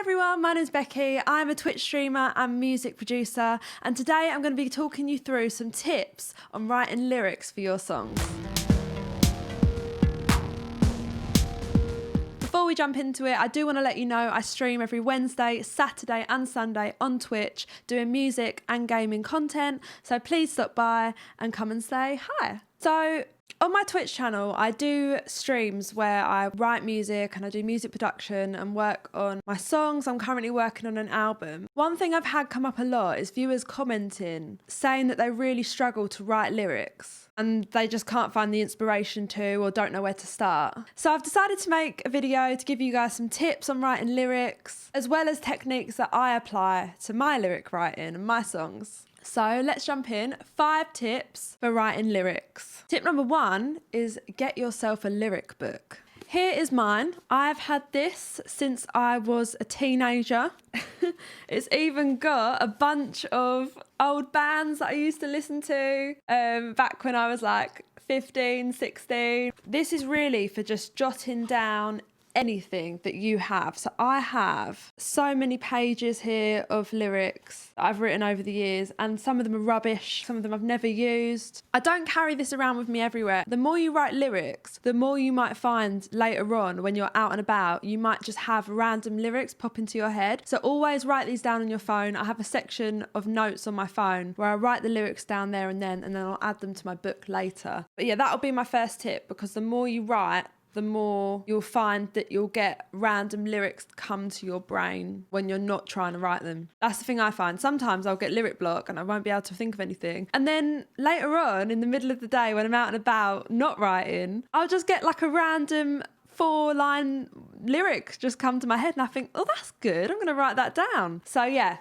everyone, my name's Becky. I'm a Twitch streamer and music producer, and today I'm going to be talking you through some tips on writing lyrics for your songs. Before we jump into it, I do want to let you know I stream every Wednesday, Saturday and Sunday on Twitch doing music and gaming content, so please stop by and come and say hi. So on my Twitch channel, I do streams where I write music and I do music production and work on my songs. I'm currently working on an album. One thing I've had come up a lot is viewers commenting, saying that they really struggle to write lyrics and they just can't find the inspiration to or don't know where to start. So I've decided to make a video to give you guys some tips on writing lyrics, as well as techniques that I apply to my lyric writing and my songs. So let's jump in. 5 tips for writing lyrics. Tip number 1 is get yourself a lyric book. Here is mine. I've had this since I was a teenager. It's even got a bunch of old bands that I used to listen to back when I was like 15, 16. This is really for just jotting down anything that you have. So I have so many pages here of lyrics that I've written over the years, and some of them are rubbish, some of them I've never used. I don't carry this around with me everywhere. The more you write lyrics, the more you might find later on when you're out and about, you might just have random lyrics pop into your head. So always write these down on your phone. I have a section of notes on my phone where I write the lyrics down there and then I'll add them to my book later. But yeah, that'll be my first tip, because the more you write, the more you'll find that you'll get random lyrics come to your brain when you're not trying to write them. That's the thing I find. Sometimes I'll get lyric block and I won't be able to think of anything. And then later on in the middle of the day when I'm out and about not writing, I'll just get like a random 4-line lyric just come to my head and I think, oh, that's good. I'm going to write that down. So yeah,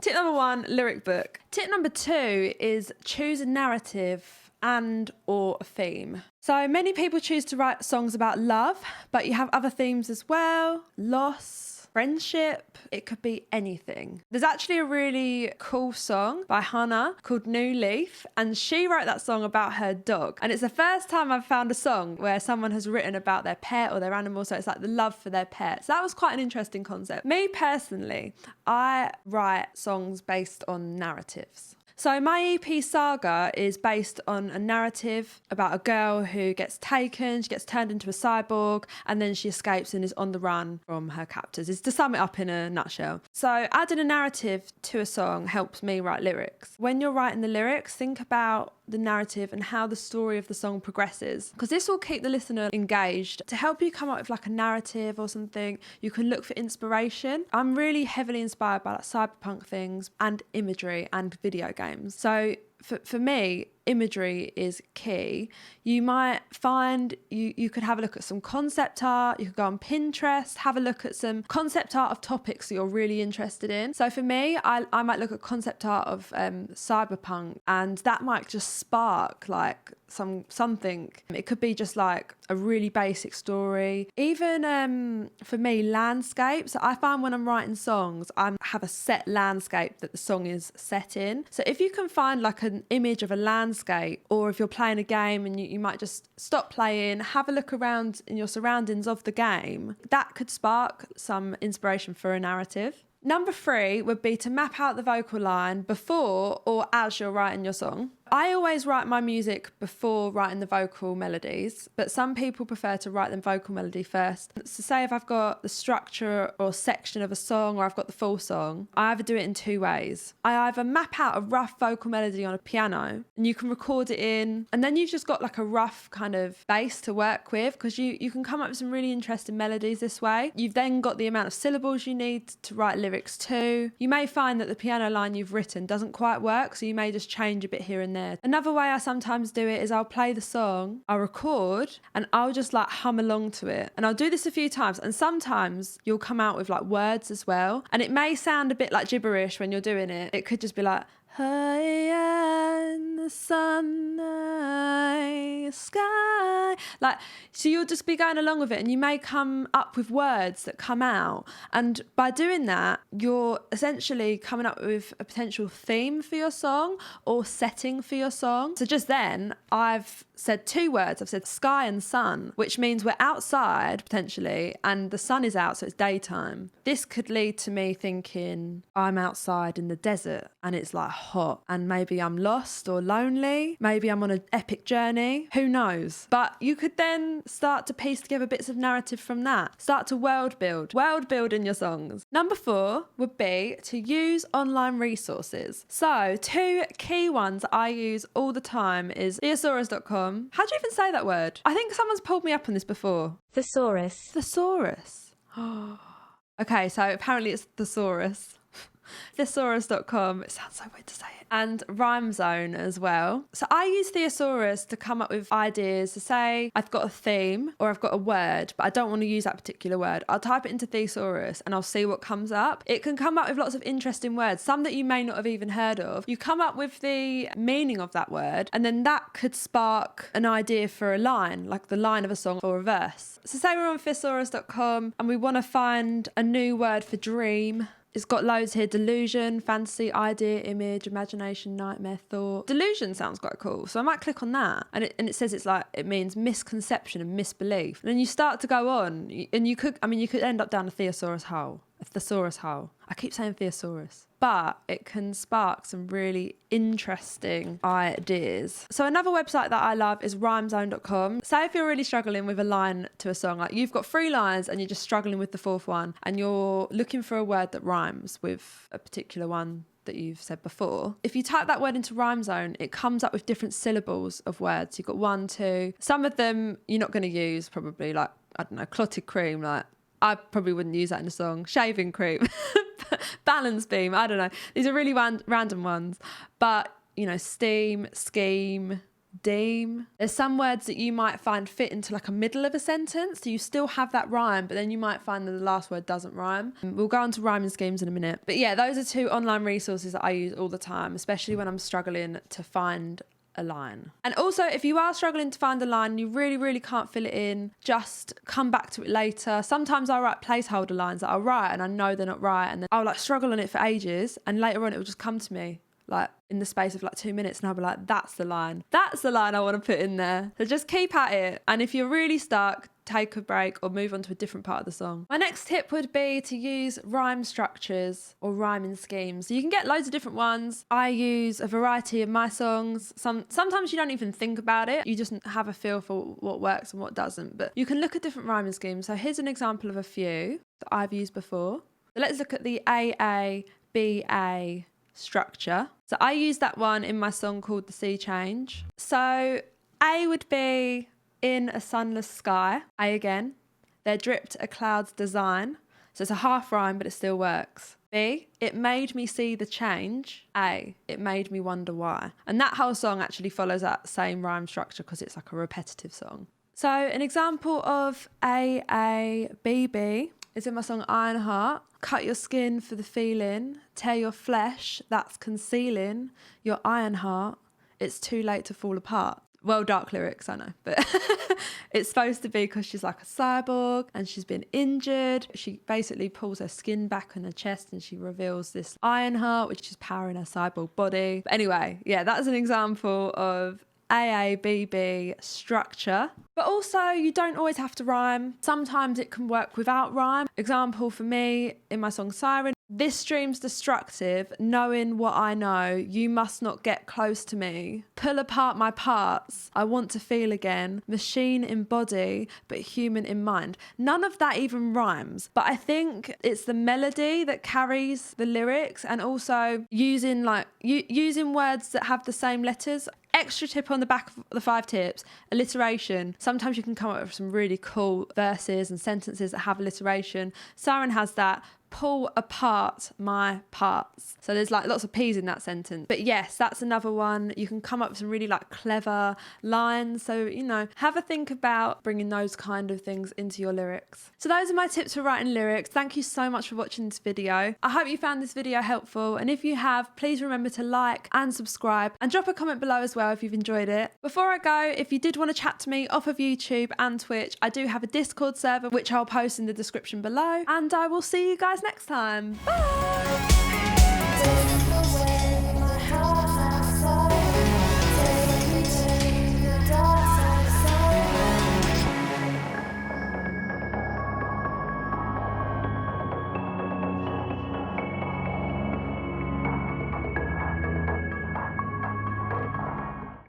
tip number 1, lyric book. Tip number 2 is choose a narrative and or a theme. So many people choose to write songs about love, but you have other themes as well: loss, friendship. It could be anything. There's actually a really cool song by Hannah called New Leaf, and she wrote that song about her dog. And it's the first time I've found a song where someone has written about their pet or their animal, so it's like the love for their pet. So that was quite an interesting concept. Me personally, I write songs based on narratives. So my EP Saga is based on a narrative about a girl who gets taken, she gets turned into a cyborg, and then she escapes and is on the run from her captors. It's to sum it up in a nutshell. So adding a narrative to a song helps me write lyrics. When you're writing the lyrics, think about the narrative and how the story of the song progresses, because this will keep the listener engaged. To help you come up with like a narrative or something, you can look for inspiration. I'm really heavily inspired by like cyberpunk things and imagery and video games. So for me, imagery is key. You might find you could have a look at some concept art. You could go on Pinterest, have a look at some concept art of topics that you're really interested in. So for me, I might look at concept art of cyberpunk, and that might just spark like something. It could be just like a really basic story. Even for me, landscapes. I find when I'm writing songs, I have a set landscape that the song is set in. So if you can find like an image of a landscape, or if you're playing a game and you might just stop playing, have a look around in your surroundings of the game, that could spark some inspiration for a narrative. Number 3 would be to map out the vocal line before or as you're writing your song. I always write my music before writing the vocal melodies, but some people prefer to write the vocal melody first. So say if I've got the structure or section of a song, or I've got the full song, I either do it in 2 ways. I either map out a rough vocal melody on a piano and you can record it in, and then you've just got like a rough kind of bass to work with, because you can come up with some really interesting melodies this way. You've then got the amount of syllables you need to write lyrics to. You may find that the piano line you've written doesn't quite work, so you may just change a bit here and there. Another way I sometimes do it is I'll play the song, I'll record, and I'll just like hum along to it. And I'll do this a few times, and sometimes you'll come out with like words as well. And it may sound a bit like gibberish when you're doing it. It could just be like, and the sun, sky. Like, so you'll just be going along with it and you may come up with words that come out. And by doing that, you're essentially coming up with a potential theme for your song or setting for your song. So just then I've said 2 words. I've said sky and sun, which means we're outside potentially and the sun is out, so it's daytime. This could lead to me thinking I'm outside in the desert and it's like hot and maybe I'm lost or lonely. Maybe I'm on an epic journey. Who knows? But you could then start to piece together bits of narrative from that. Start to world build in your songs. Number 4 would be to use online resources. So 2 key ones I use all the time is thesaurus.com. How do you even say that word? I think someone's pulled me up on this before. Thesaurus. Thesaurus. Okay, so apparently it's thesaurus. Thesaurus.com. It sounds so weird to say it. And Rhyme Zone as well. So I use Thesaurus to come up with ideas. To say I've got a theme or I've got a word, but I don't want to use that particular word. I'll type it into Thesaurus and I'll see what comes up. It can come up with lots of interesting words, some that you may not have even heard of. You come up with the meaning of that word and then that could spark an idea for a line, like the line of a song or a verse. So say we're on thesaurus.com and we want to find a new word for dream. It's got loads here: delusion, fantasy, idea, image, imagination, nightmare, thought. Delusion sounds quite cool, so I might click on that. And it says it means misconception and misbelief. And then you start to go on, and you could end up down a thesaurus hole. A thesaurus hole. I keep saying thesaurus, but it can spark some really interesting ideas. So another website that I love is rhymezone.com. Say if you're really struggling with a line to a song, like you've got 3 lines and you're just struggling with the 4th one and you're looking for a word that rhymes with a particular one that you've said before. If you type that word into Rhyme Zone, it comes up with different syllables of words. You've got 1, 2. Some of them you're not going to use probably, like, I don't know, clotted cream, like I probably wouldn't use that in a song. Shaving cream, balance beam, I don't know. These are really random ones. But, you know, steam, scheme, deem. There's some words that you might find fit into like a middle of a sentence. So you still have that rhyme, but then you might find that the last word doesn't rhyme. We'll go on to rhyming schemes in a minute. But yeah, those are 2 online resources that I use all the time, especially when I'm struggling to find a line. And also, if you are struggling to find a line and you really can't fill it in, just come back to it later. Sometimes I write placeholder lines that I'll write and I know they're not right, and then I'll like struggle on it for ages, and later on it will just come to me like in the space of like 2 minutes, and I'll be like, that's the line I want to put in there. So just keep at it, and if you're really stuck, take a break or move on to a different part of the song. My next tip would be to use rhyme structures or rhyming schemes. So you can get loads of different ones. I use a variety of my songs. Sometimes you don't even think about it. You just have a feel for what works and what doesn't. But you can look at different rhyming schemes. So here's an example of a few that I've used before. So let's look at the AABA structure. So I use that one in my song called The Sea Change. So A would be in a sunless sky. A again. There dripped a cloud's design. So it's a half rhyme, but it still works. B, it made me see the change. A, it made me wonder why. And that whole song actually follows that same rhyme structure because it's like a repetitive song. So an example of AABB is in my song Ironheart. Cut your skin for the feeling. Tear your flesh, that's concealing your iron heart. It's too late to fall apart. Well, dark lyrics, I know, but it's supposed to be because she's like a cyborg and she's been injured. She basically pulls her skin back on her chest and she reveals this iron heart, which is powering her cyborg body. But anyway, yeah, that's an example of AABB structure. But also, you don't always have to rhyme. Sometimes it can work without rhyme. Example for me in my song Siren. This stream's destructive, knowing what I know, you must not get close to me. Pull apart my parts, I want to feel again. Machine in body, but human in mind. None of that even rhymes, but I think it's the melody that carries the lyrics, and also using words that have the same letters. Extra tip on the back of the 5 tips, alliteration. Sometimes you can come up with some really cool verses and sentences that have alliteration. Siren has that. Pull apart my parts. So there's like lots of P's in that sentence. But yes, that's another one. You can come up with some really like clever lines. So, you know, have a think about bringing those kind of things into your lyrics. So those are my tips for writing lyrics. Thank you so much for watching this video. I hope you found this video helpful. And if you have, please remember to like and subscribe and drop a comment below as well if you've enjoyed it. Before I go, if you did want to chat to me off of YouTube and Twitch, I do have a Discord server, which I'll post in the description below. And I will see you guys next time. Bye!